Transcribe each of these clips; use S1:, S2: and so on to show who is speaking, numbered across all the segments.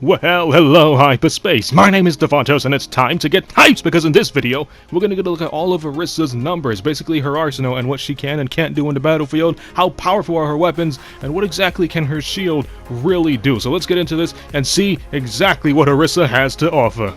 S1: Well, hello hyperspace, my name is Davontos and it's time to get hyped because in this video, we're gonna get a look at all of Orisa's numbers, basically her arsenal and what she can and can't do in the battlefield, how powerful are her weapons, and what exactly can her shield really do. So let's get into this and see exactly what Orisa has to offer.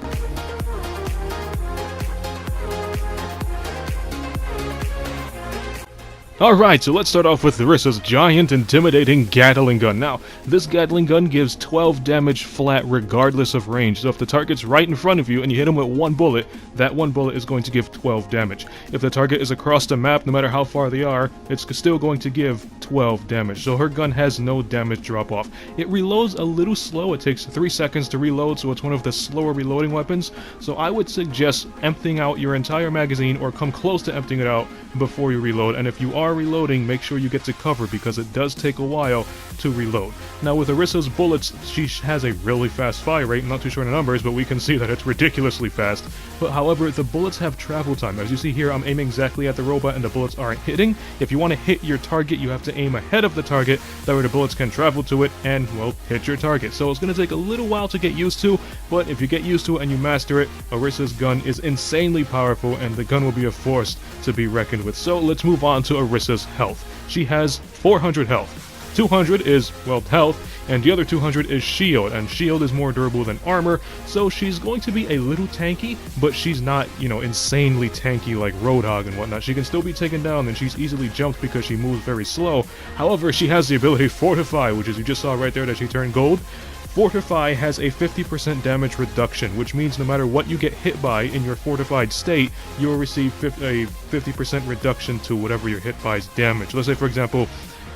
S1: Alright, so let's start off with Orisa's giant, intimidating Gatling Gun. Now, this Gatling Gun gives 12 damage flat regardless of range, so if the target's right in front of you and you hit him with one bullet, that one bullet is going to give 12 damage. If the target is across the map, no matter how far they are, it's still going to give 12 damage, so her gun has no damage drop off. It reloads a little slow, it takes 3 seconds to reload, so it's one of the slower reloading weapons, so I would suggest emptying out your entire magazine or come close to emptying it out before you reload, and if you are reloading, make sure you get to cover because it does take a while to reload. Now with Orisa's bullets, she has a really fast fire rate. I'm not too sure in the numbers, but we can see that it's ridiculously fast. But however, the bullets have travel time. As you see here, I'm aiming exactly at the robot and the bullets aren't hitting. If you want to hit your target, you have to aim ahead of the target, that way the bullets can travel to it and, well, hit your target. So it's going to take a little while to get used to, but if you get used to it and you master it, Orisa's gun is insanely powerful and the gun will be a force to be reckoned with. So let's move on to Orisa's health. She has 400 health. 200 is, well, health, and the other 200 is shield, and shield is more durable than armor, so she's going to be a little tanky, but she's not, insanely tanky like Roadhog and whatnot. She can still be taken down, and she's easily jumped because she moves very slow. However, she has the ability Fortify, which is, you just saw right there that she turned gold. Fortify has a 50% damage reduction, which means no matter what you get hit by in your fortified state, you will receive a 50% reduction to whatever you're hit by's damage. Let's say, for example,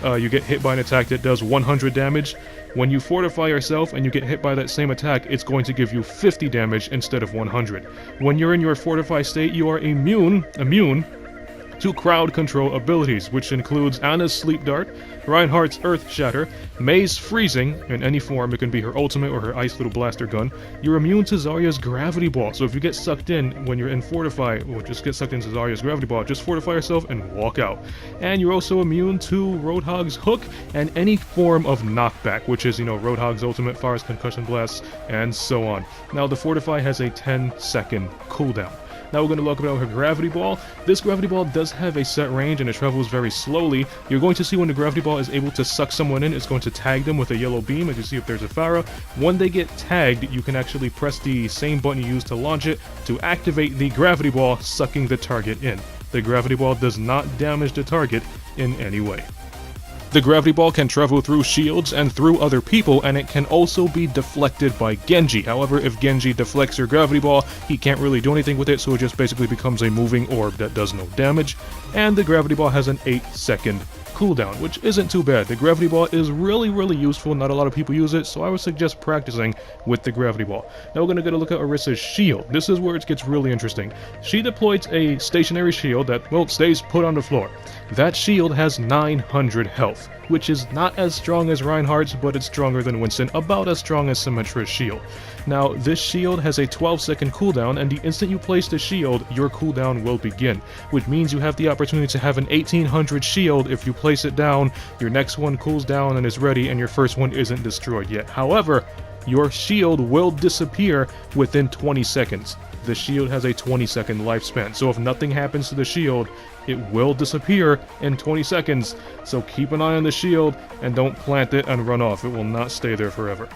S1: you get hit by an attack that does 100 damage. When you fortify yourself and you get hit by that same attack, it's going to give you 50 damage instead of 100. When you're in your fortified state, you are immune to crowd control abilities, which includes Anna's Sleep Dart, Reinhardt's Earth Shatter, May's Freezing, in any form, it can be her ultimate or her ice little blaster gun. You're immune to Zarya's Gravity Ball, so if you get sucked in when you're in Fortify, or just get sucked into Zarya's Gravity Ball, just fortify yourself and walk out. And you're also immune to Roadhog's Hook and any form of knockback, which is, Roadhog's ultimate, Fire's Concussion Blasts, and so on. Now, the Fortify has a 10-second cooldown. Now we're going to look at her Gravity Ball. This Gravity Ball does have a set range and it travels very slowly. You're going to see when the Gravity Ball is able to suck someone in, it's going to tag them with a yellow beam, as you see if there's a Farah. When they get tagged, you can actually press the same button you used to launch it to activate the Gravity Ball, sucking the target in. The Gravity Ball does not damage the target in any way. The Gravity Ball can travel through shields and through other people, and it can also be deflected by Genji. However, if Genji deflects your Gravity Ball, he can't really do anything with it, so it just basically becomes a moving orb that does no damage. And the Gravity Ball has an 8-second cooldown, which isn't too bad. The Gravity Ball is really useful. Not a lot of people use it, so I would suggest practicing with the Gravity Ball. Now we're going to get a look at Orisa's shield. This is where it gets really interesting. She deploys a stationary shield that, well, stays put on the floor. That shield has 900 health, which is not as strong as Reinhardt's, but it's stronger than Winston, about as strong as Symmetra's shield. Now, this shield has a 12-second cooldown, and the instant you place the shield, your cooldown will begin, which means you have the opportunity to have an 1800 shield. If you place it down, your next one cools down and is ready, and your first one isn't destroyed yet. However, your shield will disappear within 20 seconds. The shield has a 20-second lifespan, so if nothing happens to the shield, it will disappear in 20 seconds. So keep an eye on the shield and don't plant it and run off. It will not stay there forever.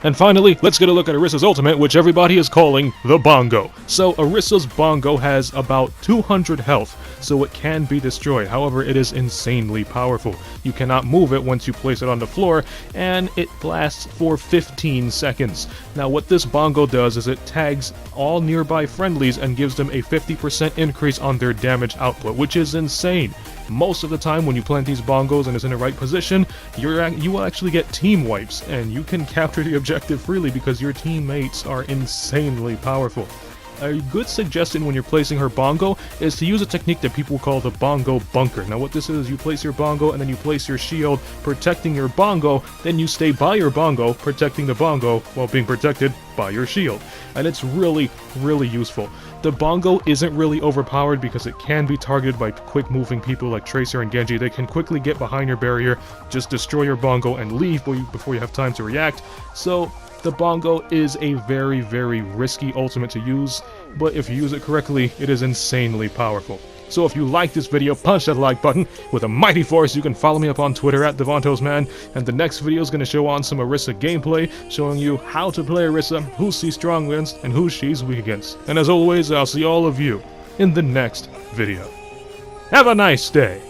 S1: And finally, let's get a look at Orisa's ultimate, which everybody is calling the Bongo. So Orisa's Bongo has about 200 health, so it can be destroyed. However, it is insanely powerful. You cannot move it once you place it on the floor, and it lasts for 15 seconds. Now, what this Bongo does is it tags all nearby friendlies and gives them a 50% increase on their damage output, which is insane. Most of the time when you plant these bongos and it's in the right position, you will actually get team wipes, and you can capture the objective freely because your teammates are insanely powerful. A good suggestion when you're placing her Bongo is to use a technique that people call the Bongo Bunker. Now what this is, you place your Bongo and then you place your shield protecting your Bongo, then you stay by your Bongo, protecting the Bongo while being protected by your shield, and it's really, really useful. The Bongo isn't really overpowered because it can be targeted by quick-moving people like Tracer and Genji. They can quickly get behind your barrier, just destroy your Bongo, and leave before you have time to react. So the Bongo is a very, very risky ultimate to use, but if you use it correctly, it is insanely powerful. So if you like this video, punch that like button with a mighty force. You can follow me up on Twitter at DavonTosMan, and the next video is going to show on some Orisa gameplay, showing you how to play Orisa, who she's strong against, and who she's weak against. And as always, I'll see all of you in the next video. Have a nice day!